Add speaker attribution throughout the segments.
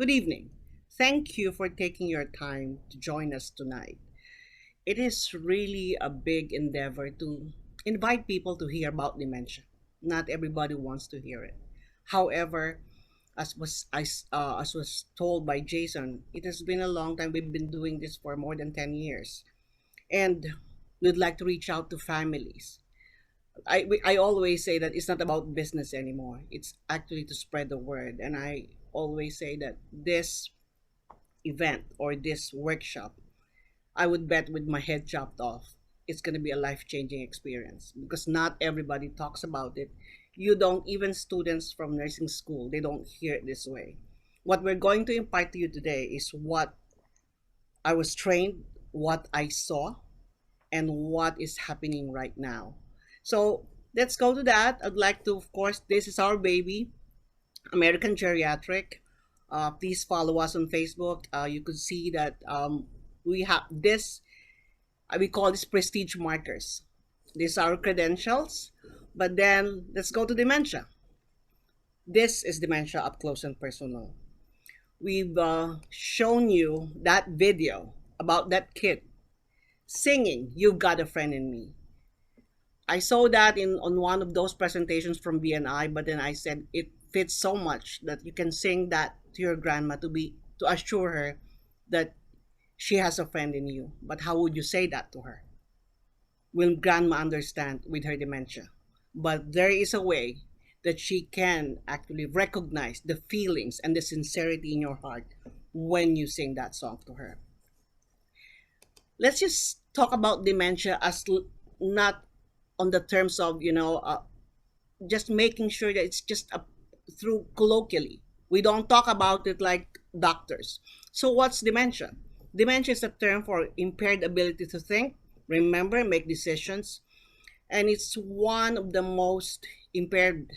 Speaker 1: Good evening. Thank you for taking your time to join us tonight. It is really a big endeavor to invite people to hear about dementia. Not everybody wants to hear it. However, as was told by Jason, it has been a long time. We've been doing this for more than 10 years. And we'd like to reach out to families. I always say that it's not about business anymore. It's actually to spread the word. And I always say that this event or this workshop, I would bet with my head chopped off, it's going to be a life changing experience because not everybody talks about it. You don't, even students from nursing school, they don't hear it this way. What we're going to impart to you today is what I was trained, what I saw, and what is happening right now. So let's go to that. I'd like to, of course, this is our baby, American Geriatric. Please follow us on Facebook. You could see that we have this, we call this prestige markers. These are our credentials. But then let's go to dementia. This is dementia up close and personal. We've shown you that video about that kid singing "You've Got a Friend in Me." I saw that in on one of those presentations from BNI, but then I said it fits so much that you can sing that to your grandma to assure her that she has a friend in you. But how would you say that to her? Will grandma understand with her dementia? But there is a way that she can actually recognize the feelings and the sincerity in your heart when you sing that song to her. Let's just talk about dementia as not on the terms of just making sure that it's just through colloquially. We don't talk about it like doctors. So what's dementia? Dementia is a term for impaired ability to think, remember, make decisions, and it's one of the most feared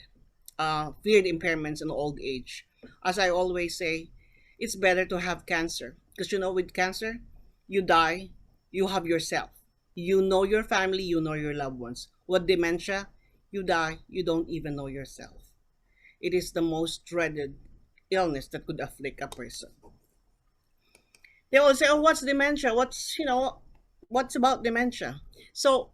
Speaker 1: impairments in old age. As I always say, it's better to have cancer because with cancer, you die, you have yourself. You know your family, you know your loved ones. With dementia, you die, you don't even know yourself. It is the most dreaded illness that could afflict a person. They will say, "Oh, what's dementia? What's about dementia?" So,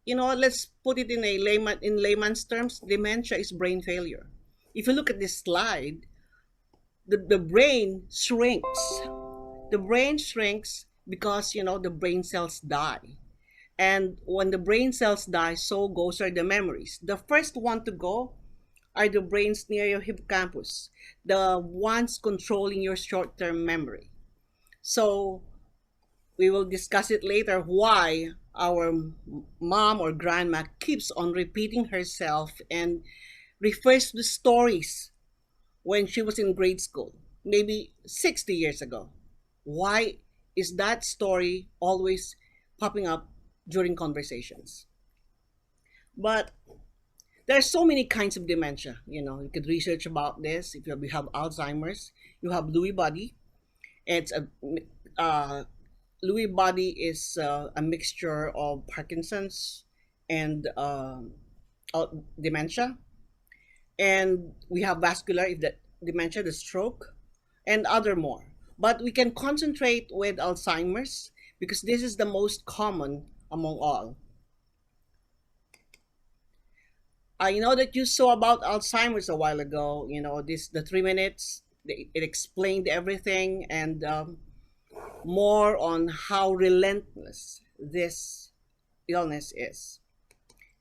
Speaker 1: let's put it in layman's terms. Dementia is brain failure. If you look at this slide, the brain shrinks. The brain shrinks because the brain cells die. And when the brain cells die, so goes are the memories. The first one to go are the brains near your hippocampus, the ones controlling your short-term memory. So we will discuss it later why our mom or grandma keeps on repeating herself and refers to stories when she was in grade school, maybe 60 years ago. Why is that story always popping up during conversations? But there are so many kinds of dementia. You could research about this. If you have Alzheimer's, you have Lewy body. It's a Lewy body is a mixture of Parkinson's and dementia, and we have vascular, if that dementia, the stroke, and other more. But we can concentrate with Alzheimer's because this is the most common among all. I know that you saw about Alzheimer's a while ago. The 3 minutes. It explained everything and more on how relentless this illness is.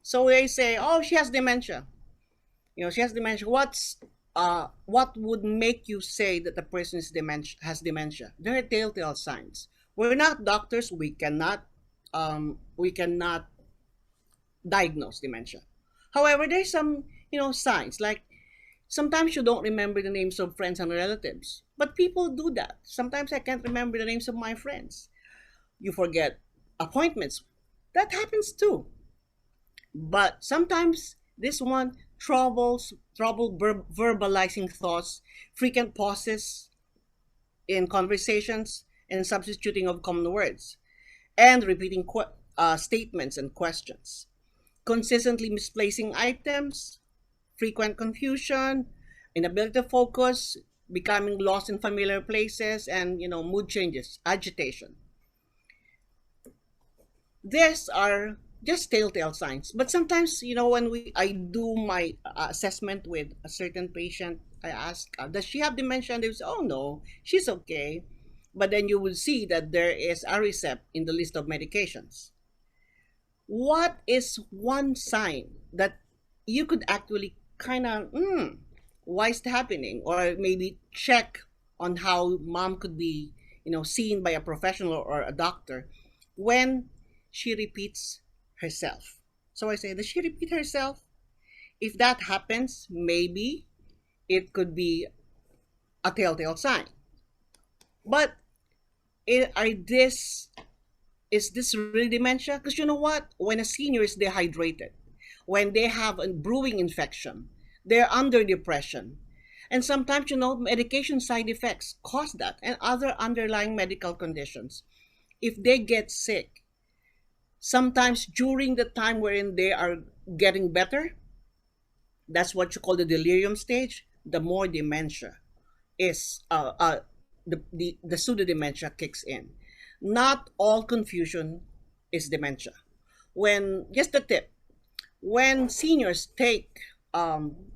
Speaker 1: So they say, "Oh, she has dementia." She has dementia. What would make you say that the person has dementia? There are telltale signs. We're not doctors. We cannot diagnose dementia. However, there's some signs like sometimes you don't remember the names of friends and relatives, but people do that. Sometimes I can't remember the names of my friends. You forget appointments. That happens too. But sometimes this one trouble verbalizing thoughts, frequent pauses in conversations, and substituting of common words, and repeating statements and questions, consistently misplacing items, frequent confusion, inability to focus, becoming lost in familiar places, and mood changes, agitation. These are just telltale signs. But sometimes, when I do my assessment with a certain patient, I ask, does she have dementia? And they say, oh no, she's okay. But then you will see that there is a Aricept in the list of medications. What is one sign that you could actually kind of, why is it happening? Or maybe check on how mom could be, seen by a professional or a doctor when she repeats herself. So I say, does she repeat herself? If that happens, maybe it could be a telltale sign. But are this is this really dementia? Because you know what? When a senior is dehydrated, when they have a brewing infection, they're under depression. And sometimes, medication side effects cause that and other underlying medical conditions. If they get sick, sometimes during the time wherein they are getting better, that's what you call the delirium stage, the more dementia is, the pseudo dementia kicks in. Not all confusion is dementia. Just a tip, when seniors take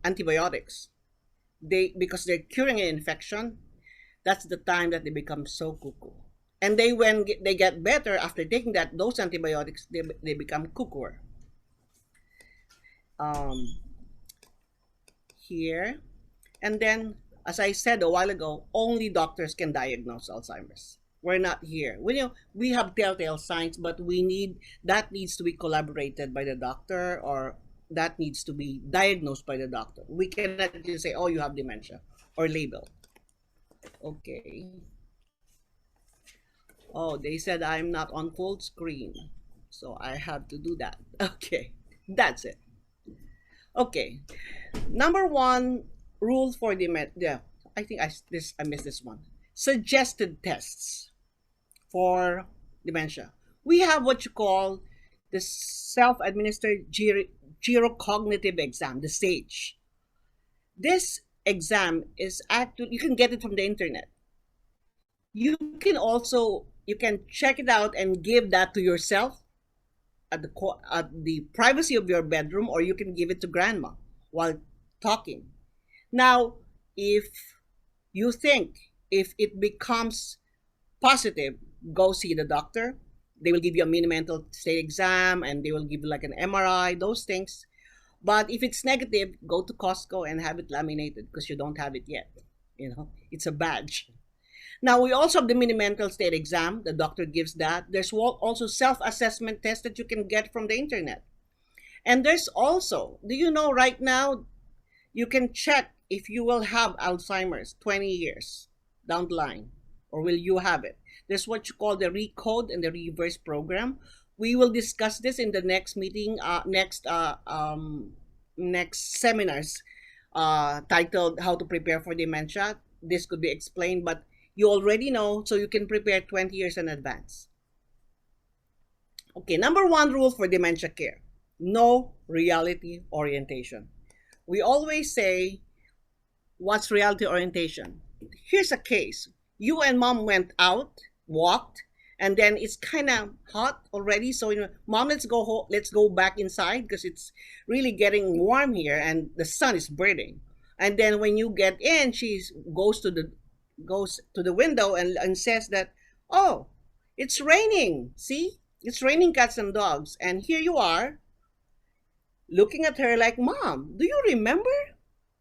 Speaker 1: antibiotics, because they're curing an infection, that's the time that they become so cuckoo. And when they get better after taking those antibiotics, they become cuckooer. Um, Here, and then, as I said a while ago, only doctors can diagnose Alzheimer's. We're not here. We have telltale signs, but that needs to be collaborated by the doctor, or that needs to be diagnosed by the doctor. We cannot just say, oh, you have dementia, or label. Okay. Oh, they said I'm not on full screen, so I have to do that. Okay, that's it. Okay, number one rule for dementia. I think I missed this one. Suggested tests for dementia. We have what you call the self-administered gyrocognitive exam, the SAGE. This exam is actually, you can get it from the internet. You can check it out and give that to yourself at the privacy of your bedroom, or you can give it to grandma while talking. Now, if you think if it becomes positive, go see the doctor. They will give you a mini mental state exam, and they will give you like an MRI, those things. But if it's negative, go to Costco and have it laminated because you don't have it yet. It's a badge. Now, we also have the mini mental state exam. The doctor gives that. There's also self-assessment tests that you can get from the internet. And there's also, do you know right now, you can check if you will have Alzheimer's 20 years down the line, or will you have it? There's what you call the Recode and the Reverse program. We will discuss this in the next meeting, next seminars titled How to Prepare for Dementia. This could be explained, but you already know, so you can prepare 20 years in advance. Okay, number one rule for dementia care: no reality orientation. We always say, what's reality orientation? Here's a case. You and mom went out, walked, and then it's kind of hot already. So, mom, let's go back inside because it's really getting warm here and the sun is burning. And then when you get in, she goes to the window and says that, oh, it's raining. See, it's raining cats and dogs. And here you are looking at her like, mom, do you remember?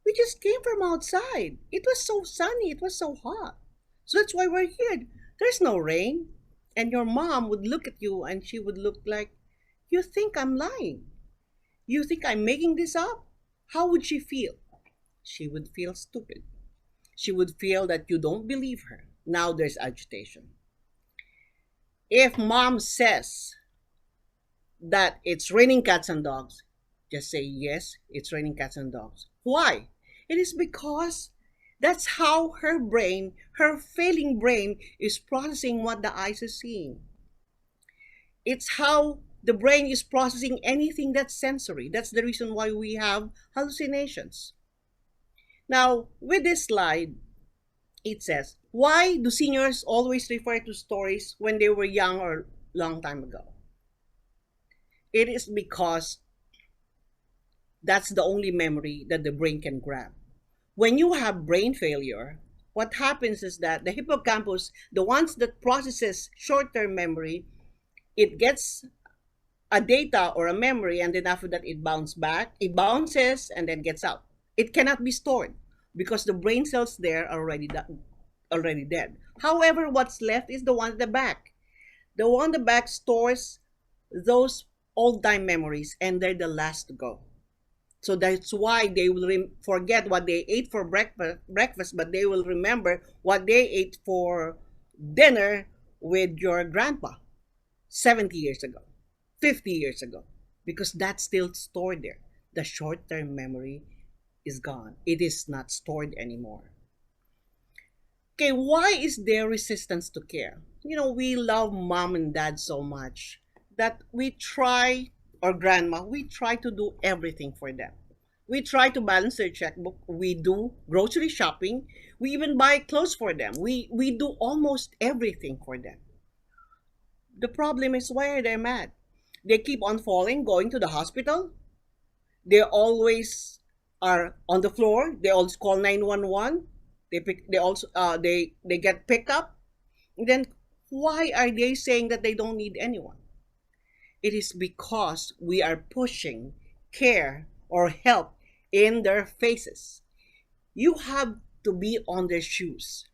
Speaker 1: We just came from outside. It was so sunny. It was so hot. So that's why we're here. There's no rain. And your mom would look at you and she would look like, you think I'm lying? You think I'm making this up? How would she feel? She would feel stupid. She would feel that you don't believe her. Now there's agitation. If mom says that it's raining cats and dogs, just say, yes, it's raining cats and dogs. Why? It is because that's how her failing brain is processing what the eyes are seeing. It's how the brain is processing anything that's sensory. That's the reason why we have hallucinations. Now, with this slide, It says, why do seniors always refer to stories when they were young or long time ago? It is because that's the only memory that the brain can grab. When you have brain failure, what happens is that the hippocampus, the ones that processes short-term memory, it gets a data or a memory, and then after that it bounces and then gets out. It cannot be stored because the brain cells there are already dead. However, what's left is the one at the back. The one at the back stores those old time memories, and they're the last to go. So that's why they will forget what they ate for breakfast, but they will remember what they ate for dinner with your grandpa 70 years ago, 50 years ago, because that's still stored there. The short term memory is gone, it is not stored anymore. Okay, why is there resistance to care? We love mom and dad so much that we try, or grandma, we try to do everything for them. We try to balance their checkbook. We do grocery shopping. We even buy clothes for them. We do almost everything for them. The problem is, why are they mad? They keep on falling, going to the hospital. They always are on the floor. They always call 911. They get picked up. And then why are they saying that they don't need anyone? It is because we are pushing care or help in their faces. You have to be on their shoes.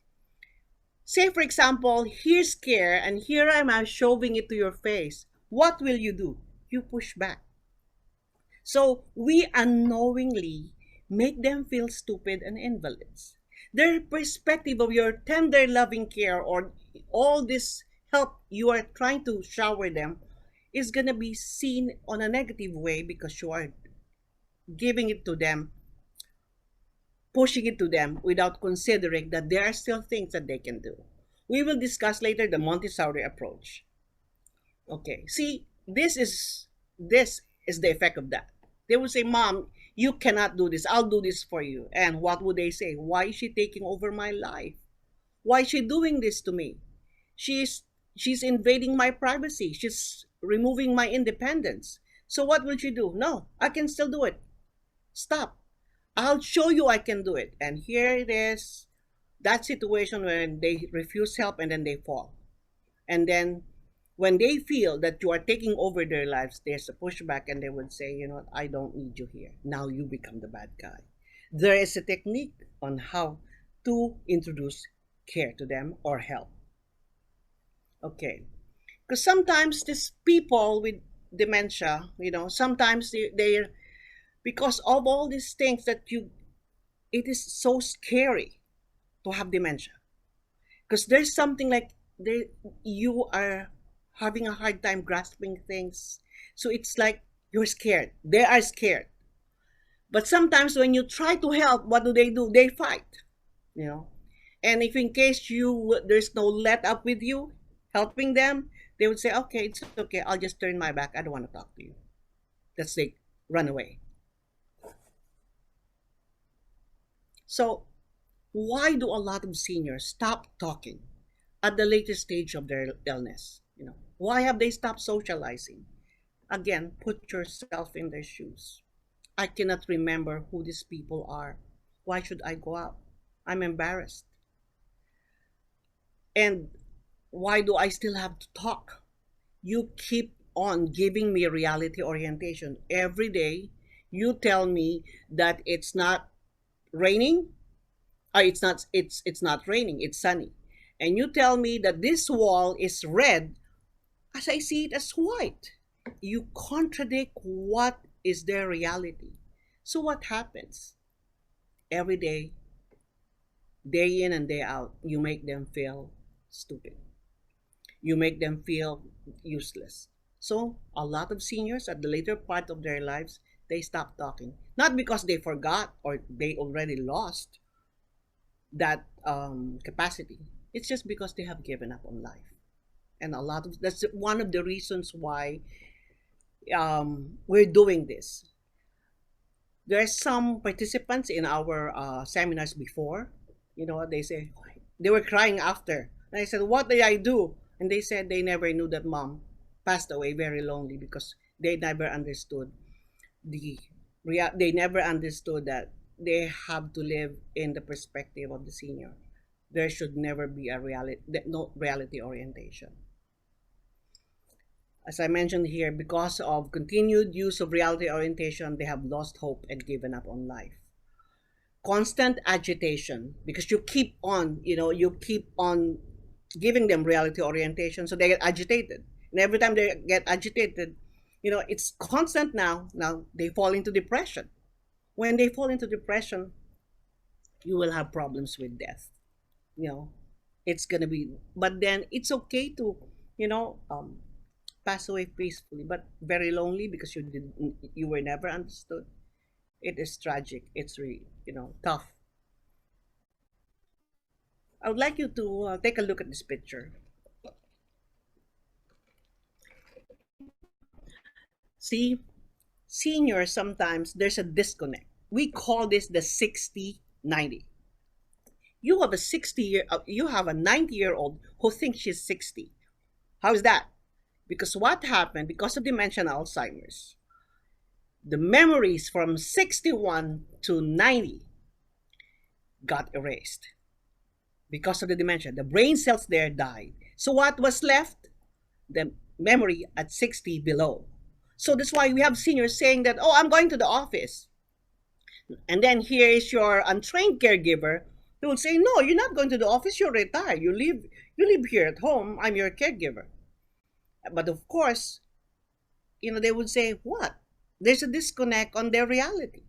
Speaker 1: Say, for example, here's care, and here I'm shoving it to your face. What will you do? You push back. So we unknowingly make them feel stupid and invalids. Their perspective of your tender, loving care or all this help you are trying to shower them is going to be seen on a negative way because you are giving it to them, pushing it to them without considering that there are still things that they can do. We will discuss later the Montessori approach. Okay, see, this is the effect of that. They will say, "Mom, you cannot do this. I'll do this for you." And what would they say? Why is she taking over my life? Why is she doing this to me? She's she's invading my privacy. She's removing my independence. So what will she do? No, I can still do it. Stop. I'll show you I can do it. And here it is. That situation when they refuse help and then they fall. And then when they feel that you are taking over their lives, there's a pushback and they would say, what, I don't need you here. Now you become the bad guy. There is a technique on how to introduce care to them or help. Okay. Because sometimes these people with dementia, sometimes they're, because of all these things it is so scary to have dementia. Because there's something like you are having a hard time grasping things. So it's like you're scared. They are scared. But sometimes when you try to help, what do? They fight. You know. And if in case there's no let up with you helping them, they would say, okay, it's okay. I'll just turn my back. I don't want to talk to you. That's like run away. So why do a lot of seniors stop talking at the later stage of their illness? Why have they stopped socializing? Again, put yourself in their shoes. I cannot remember who these people are. Why should I go out? I'm embarrassed. And why do I still have to talk? You keep on giving me reality orientation. Every day, you tell me that it's not raining. It's not raining, it's sunny. And you tell me that this wall is red as I see it as white. You contradict what is their reality. So what happens? Every day in and day out, you make them feel stupid. You make them feel useless. So a lot of seniors at the later part of their lives, they stop talking. Not because they forgot or they already lost that capacity. It's just because they have given up on life. And that's one of the reasons why we're doing this. There are some participants in our seminars before. They say, They were crying after. And I said, what did I do? And they said they never knew that mom passed away very lonely because they never understood the they never understood that they have to live in the perspective of the senior. There should never be a reality, no reality orientation. As I mentioned here, because of continued use of reality orientation, they have lost hope and given up on life. Constant agitation, because you keep on, you keep on giving them reality orientation, so they get agitated. And every time they get agitated, it's constant now. Now they fall into depression. When they fall into depression, you will have problems with death. You know, it's gonna be, but then it's okay to, you know, um, pass away peacefully, but very lonely because you were never understood. It is tragic. It's really, tough. I would like you to take a look at this picture. See, seniors, sometimes there's a disconnect. We call this the 60-90. You have you have a 90-year-old who thinks she's 60. How's that? Because what happened, because of dementia and Alzheimer's, the memories from 61 to 90 got erased. Because of the dementia, the brain cells there died. So what was left? The memory at 60 below. So that's why we have seniors saying that, oh, I'm going to the office. And then here is your untrained caregiver who will say, no, you're not going to the office, you're retired. You live here at home, I'm your caregiver. But of course, they would say, what? There's a disconnect on their reality.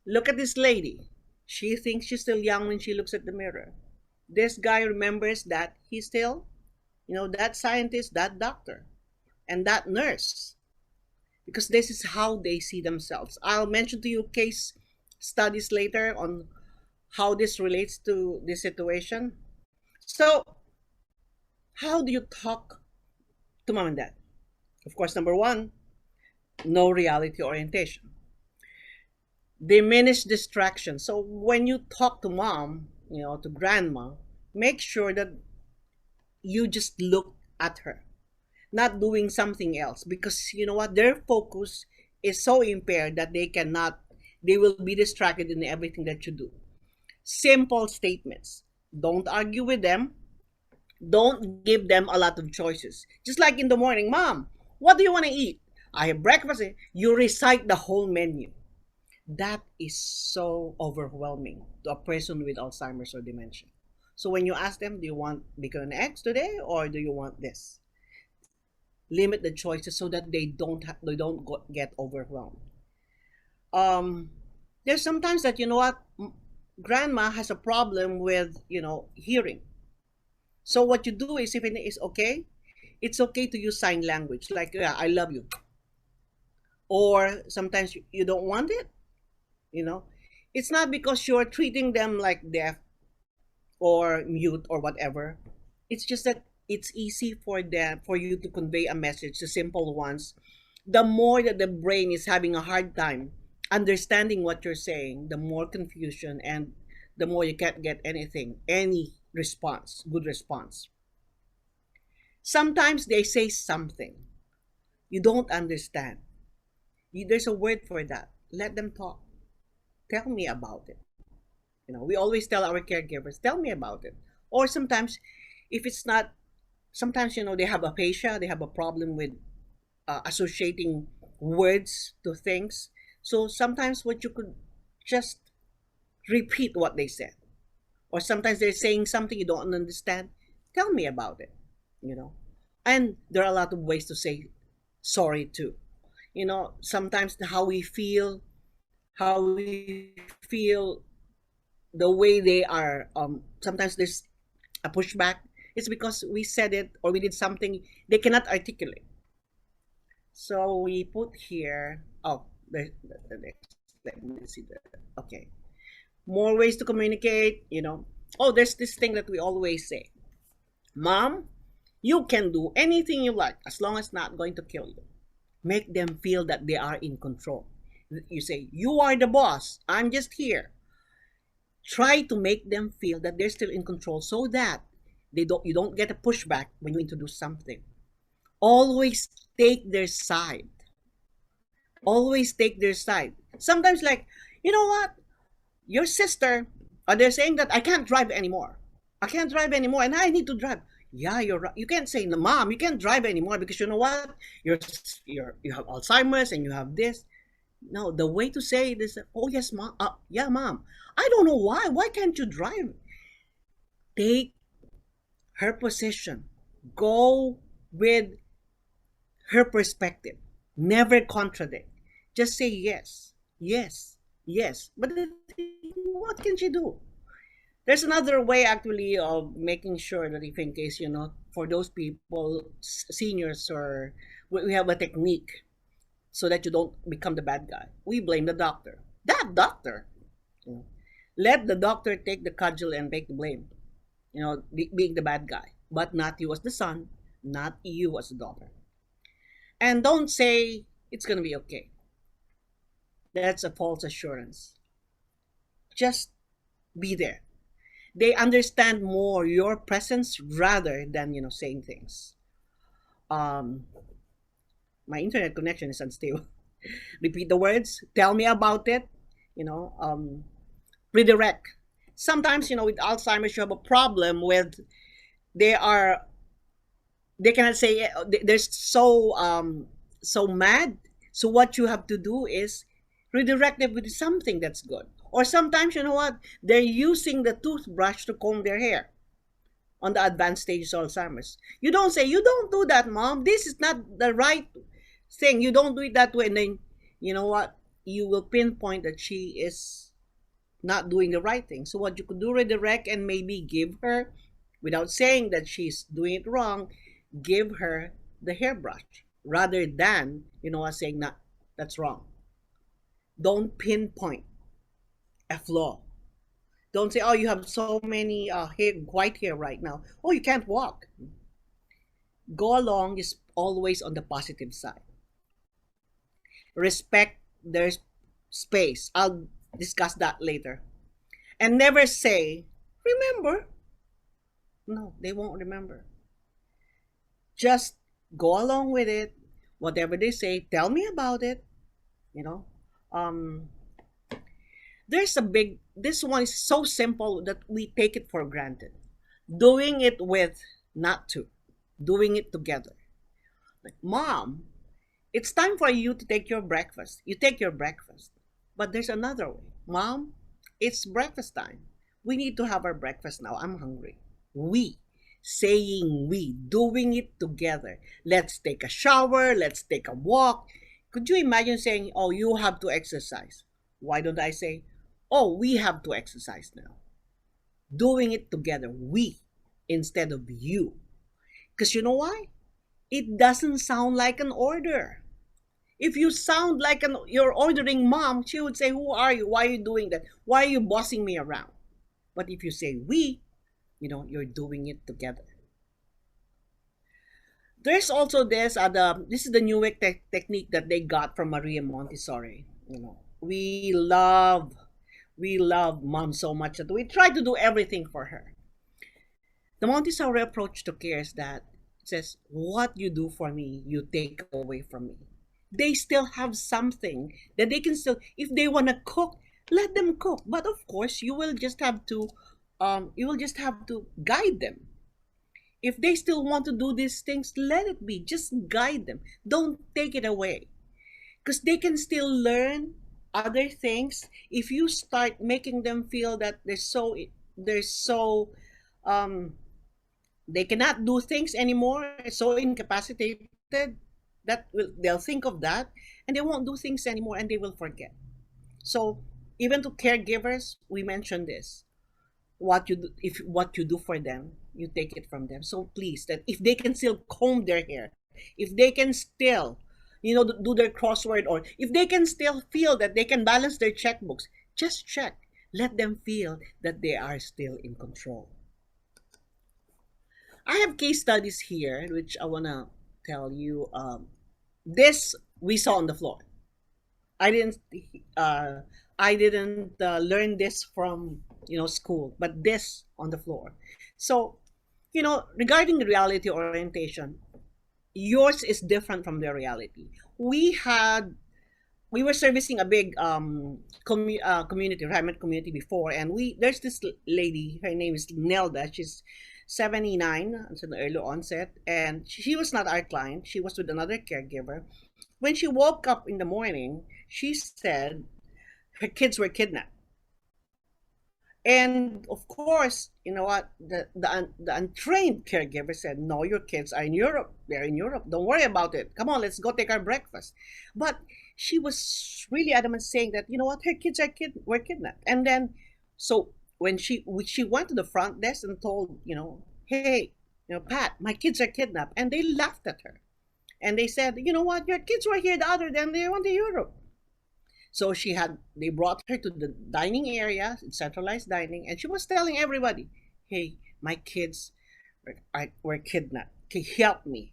Speaker 1: Look at this lady. She thinks she's still young when she looks at the mirror. This guy remembers that he's still, that scientist, that doctor, and that nurse. Because this is how they see themselves. I'll mention to you case studies later on how this relates to this situation. So, how do you talk to mom and dad? Of course, number one, no reality orientation. Diminish distraction. So when you talk to mom, to grandma, make sure that you just look at her, not doing something else, because you know what, their focus is so impaired that they will be distracted in everything that you do. Simple statements. Don't argue with them. Don't give them a lot of choices. Just like in the morning, mom, what do you want to eat? I have breakfast. You recite the whole menu. That is so overwhelming to a person with Alzheimer's or dementia. So when you ask them, do you want bacon and eggs today, or do you want this? Limit the choices so that they don't get overwhelmed. There's sometimes that grandma has a problem with hearing. So what you do is, if it is okay, it's okay to use sign language, like, yeah, I love you. Or sometimes you don't want it. It's not because you're treating them like deaf or mute or whatever. It's just that it's easy for you to convey a message, the simple ones. The more that the brain is having a hard time understanding what you're saying, the more confusion, and the more you can't get any response, good response. Sometimes they say something you don't understand. There's a word for that. Let them talk. Tell me about it. We always tell our caregivers, tell me about it. Or sometimes, if it's not, sometimes, they have aphasia, they have a problem with associating words to things. So sometimes what you could just repeat what they said. Or sometimes they're saying something you don't understand. Tell me about it, And there are a lot of ways to say sorry too. Sometimes how we feel, the way they are, sometimes there's a pushback. It's because we said it or we did something they cannot articulate. So we put here, the next, let me see that. Okay. More ways to communicate, there's this thing that we always say. Mom, you can do anything you like as long as it's not going to kill you. Make them feel that they are in control. You say, you are the boss. I'm just here. Try to make them feel that they're still in control so that you don't get a pushback when you introduce something. Always take their side. Always take their side. Sometimes, like, you know what? Your sister, they're saying that I can't drive anymore. I can't drive anymore, and I need to drive. Yeah, you're right. You can't say, no, Mom, you can't drive anymore because you know what? You have Alzheimer's and you have this. No, the way to say it is, oh yes, Mom. Yeah, Mom. I don't know why. Why can't you drive? Take her position. Go with her perspective. Never contradict. Just say yes, yes, yes. But what can she do? There's another way actually of making sure that if in case, for those people, seniors, or we have a technique so that you don't become the bad guy. We blame the doctor. That doctor. You know, let the doctor take the cudgel and take the blame. Being the bad guy, but not you as the son, not you as the daughter. And don't say it's gonna be okay. That's a false assurance. Just be there. They understand more your presence rather than saying things. Um, my internet connection is unstable. Repeat the words. Tell me about it. You know, um, Redirect. Sometimes with Alzheimer's you have a problem with they are they cannot say they're so mad. So what you have to do is redirect them with something that's good. Or sometimes you know what they're using the toothbrush to comb their hair on the advanced stage of Alzheimer's. You don't say, you don't do that, Mom. This is not the right thing. You don't do it that way. And then, you know what? You will pinpoint that she is not doing the right thing. So what you could do, redirect and maybe give her, without saying that she's doing it wrong, give her the hairbrush rather than, saying, nah, that's wrong. Don't pinpoint a flaw. Don't say, oh, you have so many white hair right now. Oh, you can't walk. Go along is always on the positive side. Respect their space. I'll discuss that later. And never say, remember. No, they won't remember. Just go along with it. Whatever they say, tell me about it. You know, um, this one is so simple that we take it for granted. Doing it with, not to, doing it together. Like, Mom, it's time for you to take your breakfast. You take your breakfast. But there's another way. Mom, it's breakfast time. We need to have our breakfast now. I'm hungry. We, saying we, doing it together. Let's take a shower. Let's take a walk. Could you imagine saying, oh, you have to exercise? Why don't I say, oh, we have to exercise now? Doing it together, we, instead of you. Because you know why? It doesn't sound like an order. If you sound like you're ordering Mom, she would say, who are you? Why are you doing that? Why are you bossing me around? But if you say we, you're doing it together. There's also this is the new technique that they got from Maria Montessori. We love Mom so much that we try to do everything for her. The Montessori approach to care is that it says, what you do for me, you take away from me. They still have something that they can still, if they want to cook, let them cook. But of course, you will just have to guide them. If they still want to do these things, let it be. Just guide them. Don't take it away. Because they can still learn other things if you start making them feel that they're so they cannot do things anymore, so incapacitated, they'll think of that and they won't do things anymore and they will forget. So even to caregivers, we mentioned this. What you do for them, you take it from them. So please, that if they can still comb their hair, if they can still do their crossword, or if they can still feel that they can balance their checkbooks, just check. Let them feel that they are still in control. I have case studies here which I want to tell you. This we saw on the floor. I didn't uh, I didn't learn this from school, but this on the floor. So, regarding reality orientation, yours is different from their reality. We were servicing a big community, retirement community before, and there's this lady. Her name is Nelda. She's 79. It's an early onset, and she was not our client. She was with another caregiver. When she woke up in the morning, she said her kids were kidnapped. And of course, you know what? The untrained caregiver said, "No, your kids are in Europe. They're in Europe. Don't worry about it. Come on, let's go take our breakfast." But she was really adamant, saying that, what, her kids were kidnapped. And then, so when she went to the front desk and told, "Hey, Pat, my kids are kidnapped," and they laughed at her, and they said, "You know what? Your kids were here the other day, and they went to Europe." So they brought her to the dining area, centralized dining, and she was telling everybody, "Hey, my kids were kidnapped. Okay, help me.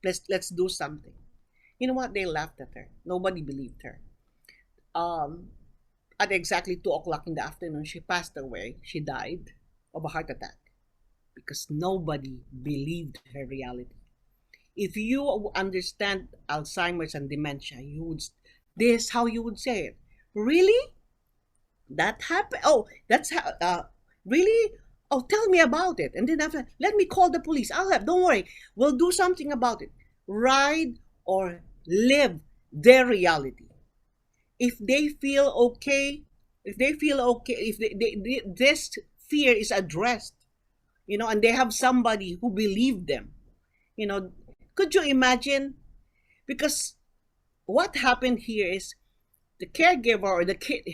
Speaker 1: Let's do something." You know what? They laughed at her. Nobody believed her. Um, at exactly 2 o'clock in the afternoon, she passed away. She died of a heart attack because nobody believed her reality. If you understand Alzheimer's and dementia, this is how you would say it. Really? That happened? Oh, that's how. Really? Oh, tell me about it. And then after, let me call the police. Don't worry. We'll do something about it. Ride or live their reality. If they feel okay, if this fear is addressed, and they have somebody who believed them, you know, could you imagine? Because what happened here is the caregiver or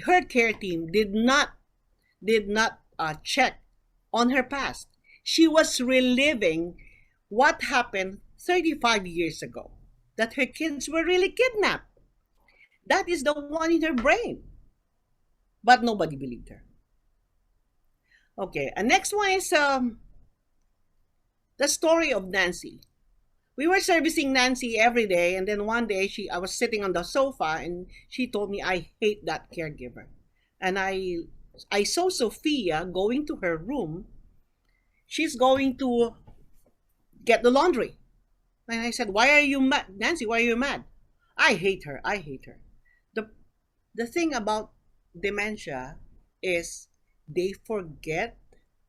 Speaker 1: her care team did not check on her past. She was reliving what happened 35 years ago, that her kids were really kidnapped. That is the one in her brain. But nobody believed her. Okay, and next one is the story of Nancy. We were servicing Nancy every day, and then one day I was sitting on the sofa, and she told me, "I hate that caregiver." And I saw Sophia going to her room. She's going to get the laundry. And I said, "Why are you mad, Nancy? Why are you mad?" "I hate her. I hate her." The the thing about dementia is they forget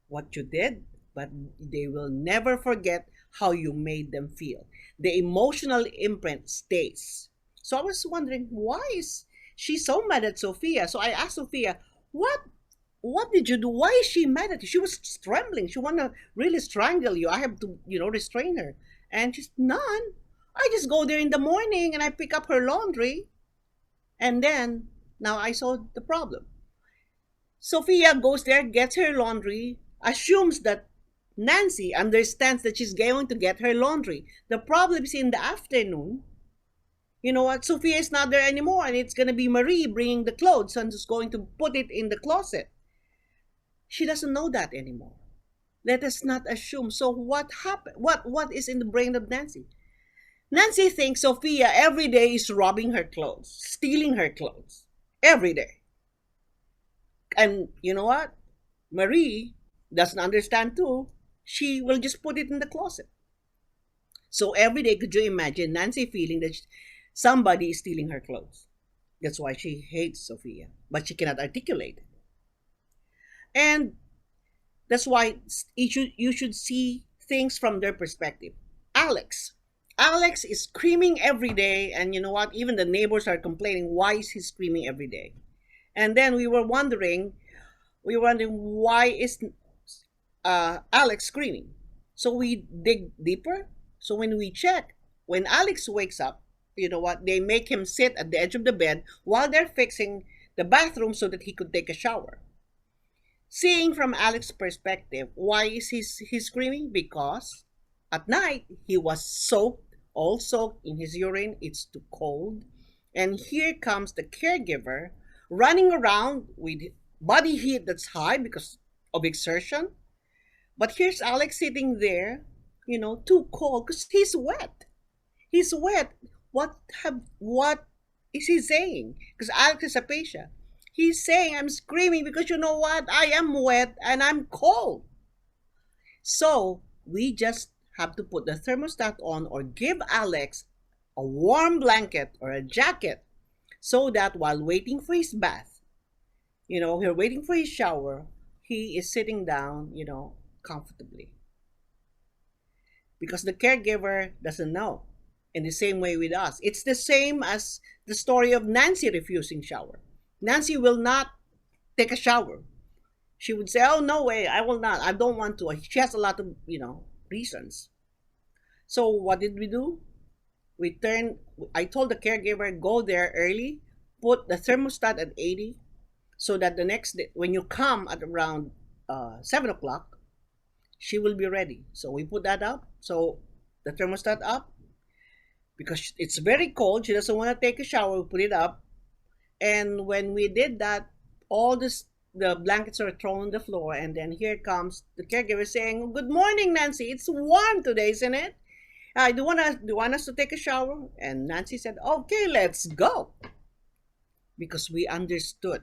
Speaker 1: what you did, but they will never forget how you made them feel. The emotional imprint stays. So I was wondering, why is she so mad at Sophia? So I asked Sophia, what did you do? Why is she mad at you? She was trembling. She wanna really strangle you. I have to, restrain her. And she's none. I just go there in the morning and I pick up her laundry. And then now I saw the problem. Sophia goes there, gets her laundry, assumes that Nancy understands that she's going to get her laundry. The problem is in the afternoon. You know what? Sophia is not there anymore, and it's going to be Marie bringing the clothes and is going to put it in the closet. She doesn't know that anymore. Let us not assume. So what happened? What is in the brain of Nancy? Nancy thinks Sophia every day is robbing her clothes, stealing her clothes. Every day. And you know what? Marie doesn't understand too. She will just put it in the closet. So every day, could you imagine Nancy feeling that somebody is stealing her clothes? That's why she hates Sophia, but she cannot articulate it. And that's why you should see things from their perspective. Alex. Alex is screaming every day, and you know what? Even the neighbors are complaining, why is he screaming every day? And then we were wondering why is Alex screaming. So we dig deeper. So when we check, when Alex wakes up, you know what? They make him sit at the edge of the bed while they're fixing the bathroom so that he could take a shower. Seeing from Alex's perspective, why is he screaming? Because at night he was all soaked in his urine. It's too cold. And here comes the caregiver running around with body heat that's high because of exertion. But here's Alex sitting there, too cold because he's wet. He's wet. What is he saying? Because Alex is a patient. He's saying I'm screaming because you know what? I am wet and I'm cold. So we just have to put the thermostat on or give Alex a warm blanket or a jacket so that while waiting for his bath, we're waiting for his shower, he is sitting down, comfortably. Because the caregiver doesn't know. In the same way with us. It's the same as the story of Nancy refusing shower. Nancy will not take a shower. She would say, "Oh no way, I will not. I don't want to." She has a lot of, reasons. So what did we do? I told the caregiver, go there early, put the thermostat at 80 so that the next day, when you come at around 7 o'clock, she will be ready. So we put that up. So the thermostat up because it's very cold. She doesn't want to take a shower. We put it up. And when we did that, all the blankets are thrown on the floor. And then here comes the caregiver saying, "Good morning, Nancy. It's warm today, isn't it? Do you want us to take a shower?" And Nancy said, "Okay, let's go." Because we understood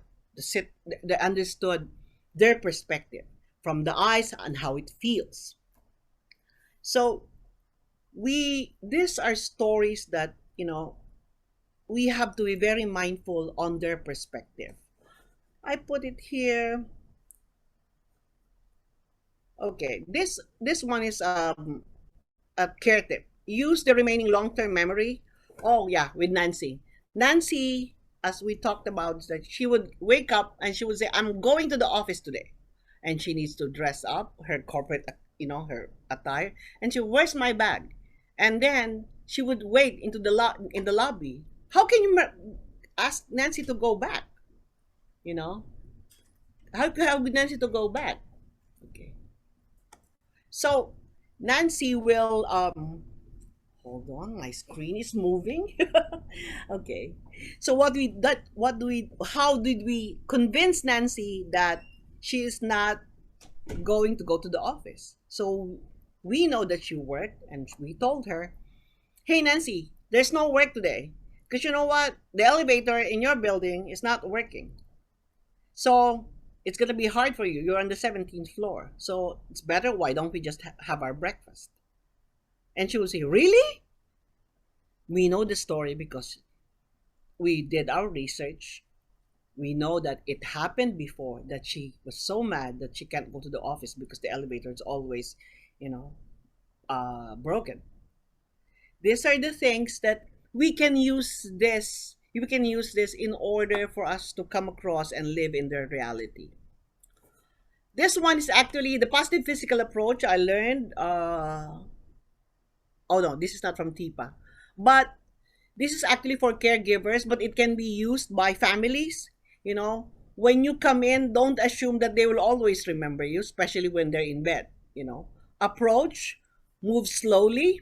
Speaker 1: they understood their perspective from the eyes and how it feels. So these are stories that, we have to be very mindful on their perspective. I put it here. Okay, this one is a care tip. Use the remaining long-term memory. Oh yeah, with Nancy. Nancy, as we talked about, is that she would wake up and she would say, "I'm going to the office today," and she needs to dress up her corporate, her attire, and she, "Where's my bag?" And then she would wait in the lobby. How can you ask Nancy to go back? You know, how would Nancy to go back? Okay, so Nancy will hold on, my screen is moving. Okay. So how did we convince Nancy that she is not going to go to the office? So we know that she worked and we told her, "Hey Nancy, there's no work today. Because you know what? The elevator in your building is not working. So it's going to be hard for you. You're on the 17th floor. So it's better. Why don't we just have our breakfast?" And she will say, "Really?" We know the story because we did our research. We know that it happened before that she was so mad that she can't go to the office because the elevator is always, you know, broken. These are the things that we can use this in order for us to come across and live in their reality. This one is actually the positive physical approach I learned. Oh no, this is not from TIPA. But this is actually for caregivers, but it can be used by families. When you come in, don't assume that they will always remember you, especially when they're in bed. Approach, move slowly,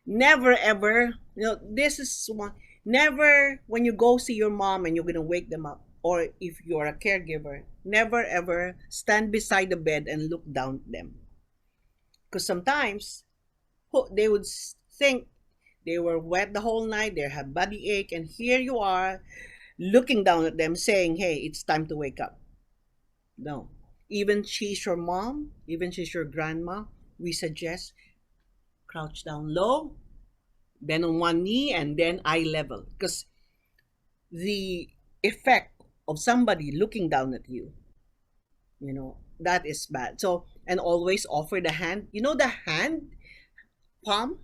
Speaker 1: never ever, this is one, never when you go see your mom and you're going to wake them up, or if you're a caregiver, never ever stand beside the bed and look down at them. Because sometimes they would think they were wet the whole night, they had body ache, and here you are looking down at them saying, "Hey, it's time to wake up." No. Even she's your mom, even she's your grandma, we suggest crouch down low, then on one knee, and then eye level. Because the effect of somebody looking down at you, that is bad. So, and always offer the hand. The hand palm,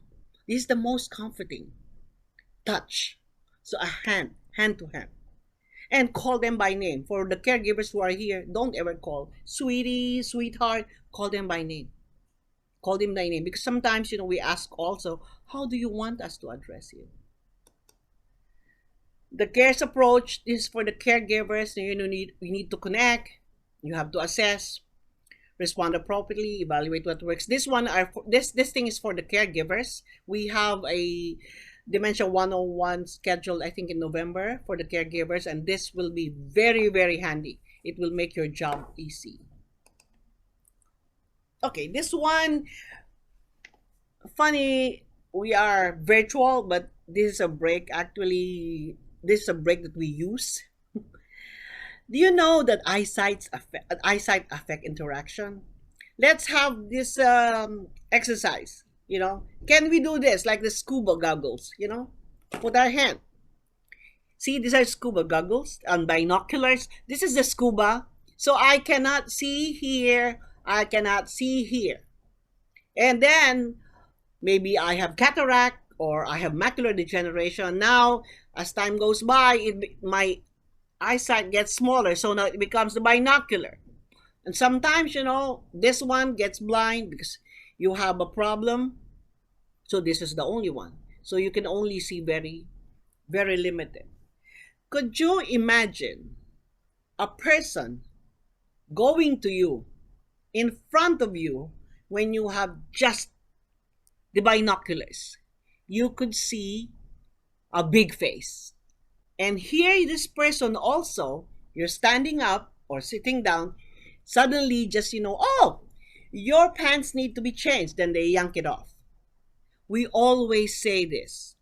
Speaker 1: this is the most comforting touch. So a hand to hand. And call them by name. For the caregivers who are here, don't ever call sweetie, sweetheart. Call them by name. Call them by name. Because sometimes, we ask also, how do you want us to address you? The cares approach is for the caregivers. We need to connect. You have to assess, respond appropriately, evaluate what works. This thing is for the caregivers. We have a Dementia 101 scheduled, I think, in November for the caregivers, and this will be very, very handy. It will make your job easy. Okay, this one, funny, we are virtual, but this is a break. Actually, this is a break that we use. Do you know that eyesight affect interaction? Let's have this exercise. Can we do this like the scuba goggles? Put our hand. See, these are scuba goggles and binoculars. This is the scuba. So I cannot see here. I cannot see here. And then maybe I have cataract or I have macular degeneration. Now, as time goes by, my eyesight gets smaller. So now it becomes the binocular. And sometimes, this one gets blind because you have a problem. So this is the only one. So you can only see very, very limited. Could you imagine a person going to you in front of you when you have just the binoculars? You could see a big face. And here, this person also, you're standing up or sitting down, suddenly just, oh, your pants need to be changed. Then they yank it off. We always say this.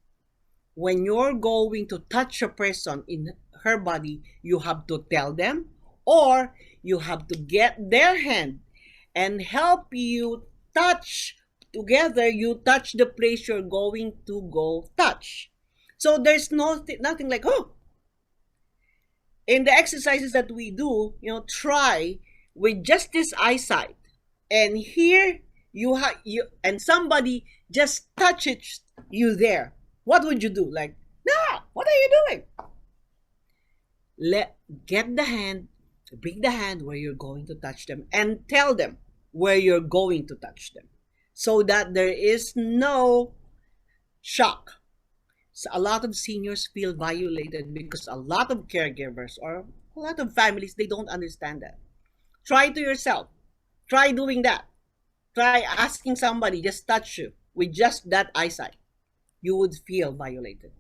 Speaker 1: When you're going to touch a person in her body, you have to tell them, or you have to get their hand and help you touch. Together, you touch the place you're going to go touch. So there's nothing like, oh. In the exercises that we do, try with just this eyesight. And here you and somebody just touches you there. What would you do? Like, no, what are you doing? Get the hand, bring the hand where you're going to touch them and tell them where you're going to touch them so that there is no shock. So a lot of seniors feel violated because a lot of caregivers or a lot of families, they don't understand that. Try to yourself. Try doing that. Try asking somebody just touch you with just that eyesight. You would feel violated.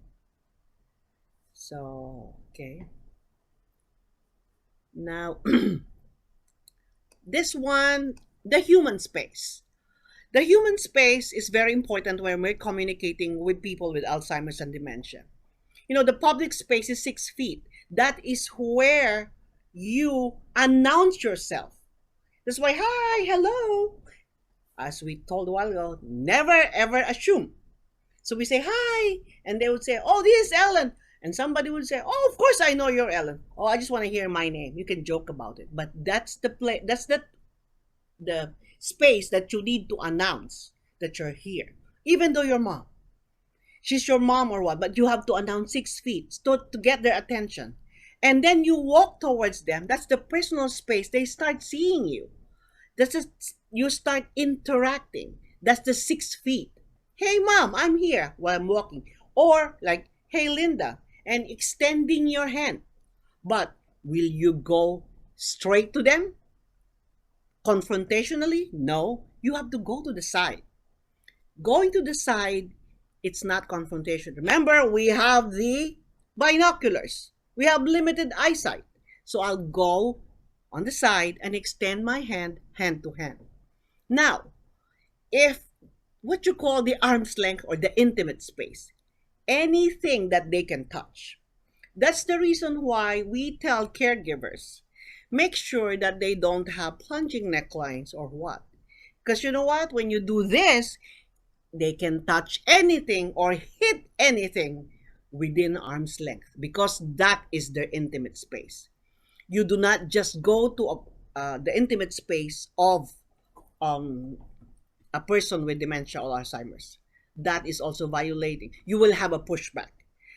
Speaker 1: So, okay. Now, this one, the human space. The human space is very important when we're communicating with people with Alzheimer's and dementia. The public space is 6 feet. That is where you announce yourself. That's why, hi, hello. As we told a while ago, never ever assume. So we say, hi, and they would say, oh, this is Ellen. And somebody would say, oh, of course I know you're Ellen. Oh, I just want to hear my name. You can joke about it. But that's the space that you need to announce that you're here. Even though your mom, she's your mom or what, but you have to announce 6 feet to get their attention. And then you walk towards them. That's the personal space. They start seeing you. You start interacting. That's the 6 feet. Hey, mom, I'm here while I'm walking. Or like, hey, Linda, and extending your hand. But will you go straight to them? Confrontationally? No. You have to go to the side. Going to the side, it's not confrontation. Remember, we have the binoculars. We have limited eyesight. So I'll go on the side and extend my hand to hand. Now, if what you call the arm's length or the intimate space, anything that they can touch. That's the reason why we tell caregivers, make sure that they don't have plunging necklines or what. Because you know what? When you do this, they can touch anything or hit anything within arm's length because that is their intimate space. You do not just go to the intimate space of a person with dementia or Alzheimer's. That is also violating. You will have a pushback.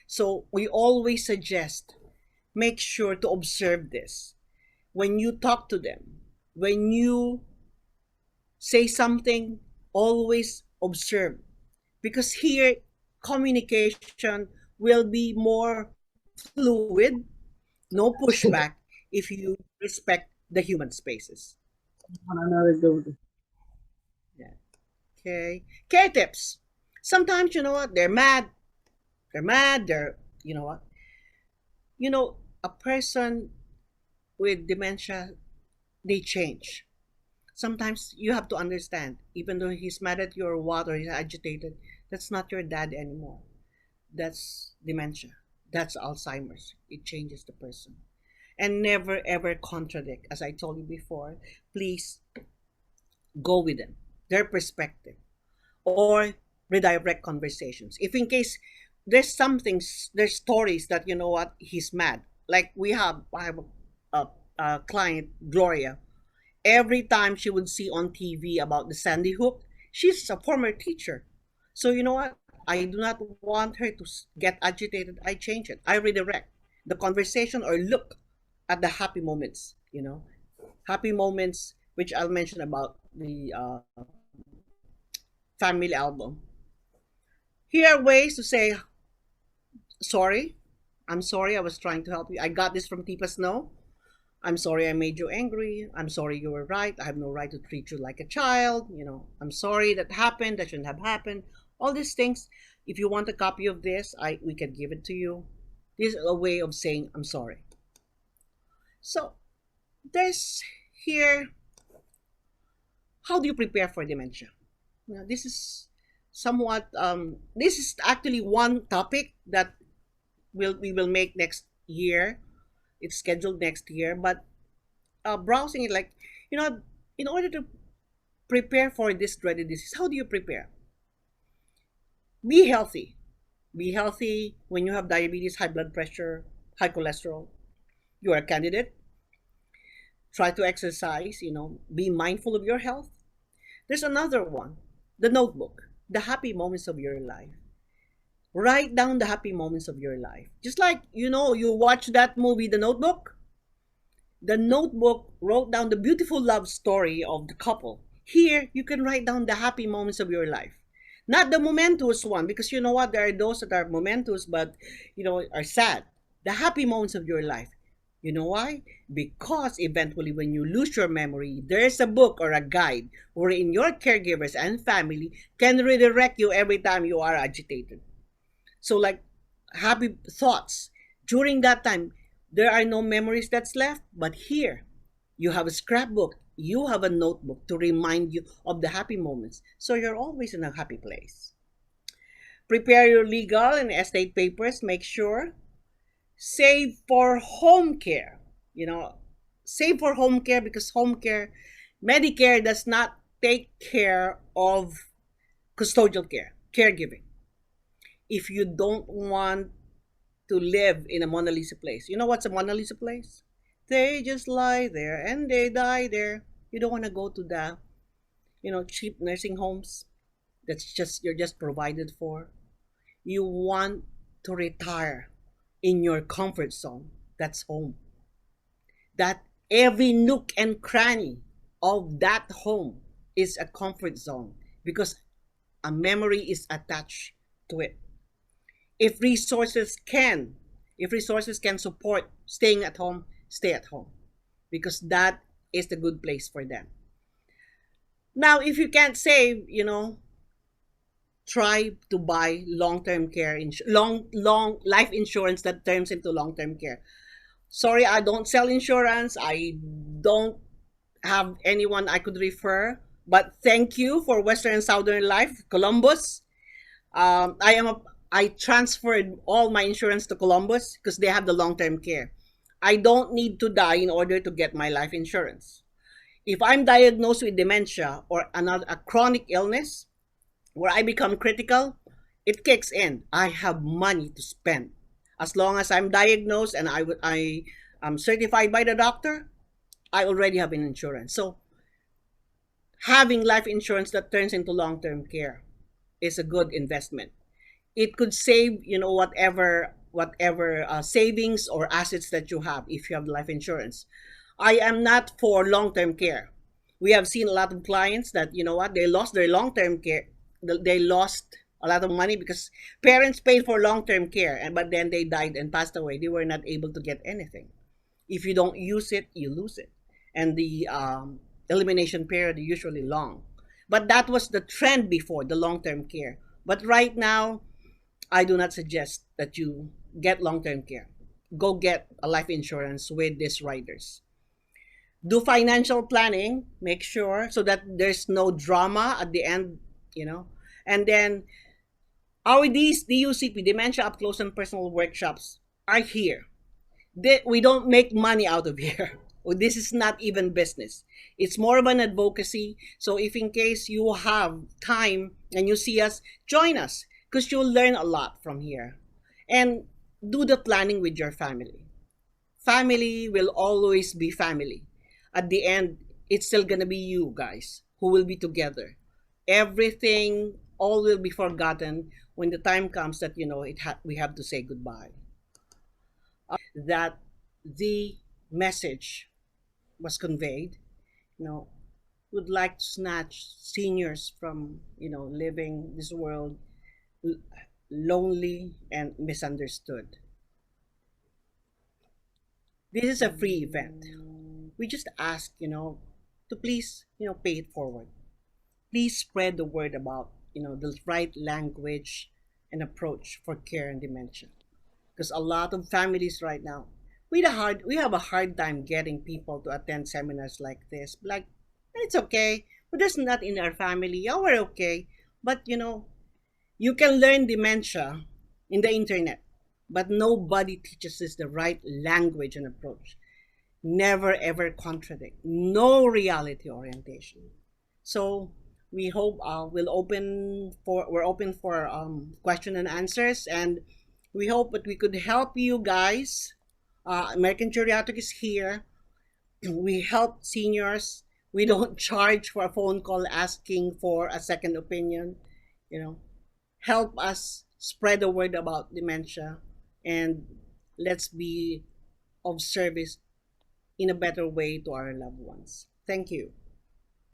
Speaker 1: So we always suggest, make sure to observe this. When you talk to them, when you say something, always observe. Because here, communication will be more fluid, no pushback, if you respect the human spaces. Yeah. Okay. Care tips. Sometimes, you know what, they're mad. You know what? A person with dementia, they change. Sometimes you have to understand, even though he's mad at you or what, or he's agitated, that's not your dad anymore. That's dementia. That's Alzheimer's. It changes the person. and never ever contradict. As I told you before, please go with them, their perspective, or redirect conversations. If in case there's something, there's stories that you know what he's mad. Like I have a client, Gloria. Every time she would see on TV about the Sandy Hook, she's a former teacher. So you know what? I do not want her to get agitated. I change it. I redirect the conversation or look at the happy moments. Happy moments, which I'll mention about the family album. Here are ways to say sorry. I'm sorry. I was trying to help you. I got this from Tipa Snow. I'm sorry I made you angry. I'm sorry you were right. I have no right to treat you like a child. I'm sorry that happened. That shouldn't have happened. All these things. If you want a copy of this, we can give it to you. This is a way of saying I'm sorry. So there's here. How do you prepare for dementia? This is somewhat. This is actually one topic that we will make next year. It's scheduled next year, but browsing it, like, you know in order to prepare for this dreaded disease, how do you prepare? Be healthy. Be healthy. When you have diabetes, high blood pressure, high cholesterol, you are a candidate. Try to exercise. Be mindful of your health. There's another one, the notebook, the happy moments of your life. Write down the happy moments of your life, just like you watch that movie, The Notebook. The Notebook wrote down the beautiful love story of the couple. Here, you can write down the happy moments of your life. Not the momentous one, because you know what? There are those that are momentous, but, are sad. The happy moments of your life. You know why? Because eventually when you lose your memory, there's a book or a guide wherein your caregivers and family can redirect you every time you are agitated. So like happy thoughts. During that time, there are no memories that's left, but here you have a scrapbook, you have a notebook to remind you of the happy moments. So you're always in a happy place. Prepare your legal and estate papers, make sure. Save for home care. Save for home care, because home care, Medicare does not take care of custodial care, caregiving. If you don't want to live in a Mona Lisa place. You know what's a Mona Lisa place? They just lie there and they die there. You don't want to go to the, cheap nursing homes you're just provided for. You want to retire in your comfort zone. That's home. That every nook and cranny of that home is a comfort zone, because a memory is attached to it. If resources can support staying at home, stay at home, because that is the good place for them. Now, if you can't save, try to buy long-term care, long life insurance that turns into long-term care. Sorry, I don't sell insurance. I don't have anyone I could refer, but thank you for Western and Southern Life, Columbus. I transferred all my insurance to Columbus because they have the long-term care. I don't need to die in order to get my life insurance. If I'm diagnosed with dementia or a chronic illness where I become critical, it kicks in. I have money to spend. As long as I'm diagnosed and I am certified by the doctor, I already have an insurance. So having life insurance that turns into long-term care is a good investment. It could save, whatever savings or assets that you have if you have life insurance. I am not for long-term care. We have seen a lot of clients that, they lost their long-term care. They lost a lot of money because parents paid for long-term care, but then they died and passed away. They were not able to get anything. If you don't use it, you lose it. And the elimination period is usually long. But that was the trend before, the long-term care. But right now, I do not suggest that you get long-term care. Go get a life insurance with these riders. Do financial planning, make sure, so that there's no drama at the end, And then our DUCP, Dementia Up Close and Personal workshops, are here. We don't make money out of here. Well, this is not even business. It's more of an advocacy. So if in case you have time and you see us, join us because you'll learn a lot from here. And do the planning with your family. Family will always be family. At the end, it's still gonna be you guys who will be together. Everything, all will be forgotten when the time comes that we have to say goodbye. That the message was conveyed. You know, would like to snatch seniors from living this world l- lonely and misunderstood. This is a free event. We just ask, to please, pay it forward. Please spread the word about, the right language and approach for care and dementia. Because a lot of families right now, we have a hard time getting people to attend seminars like this. Like, it's okay. We're just not in our family. Yeah, we're okay. But you can learn dementia in the internet, but nobody teaches us the right language and approach. Never ever contradict. No reality orientation. So we hope we're open for question and answers, and we hope that we could help you guys. American Geriatric is here. We help seniors. We don't charge for a phone call asking for a second opinion. You know, help us spread the word about dementia, and let's be of service in a better way to our loved ones. Thank you.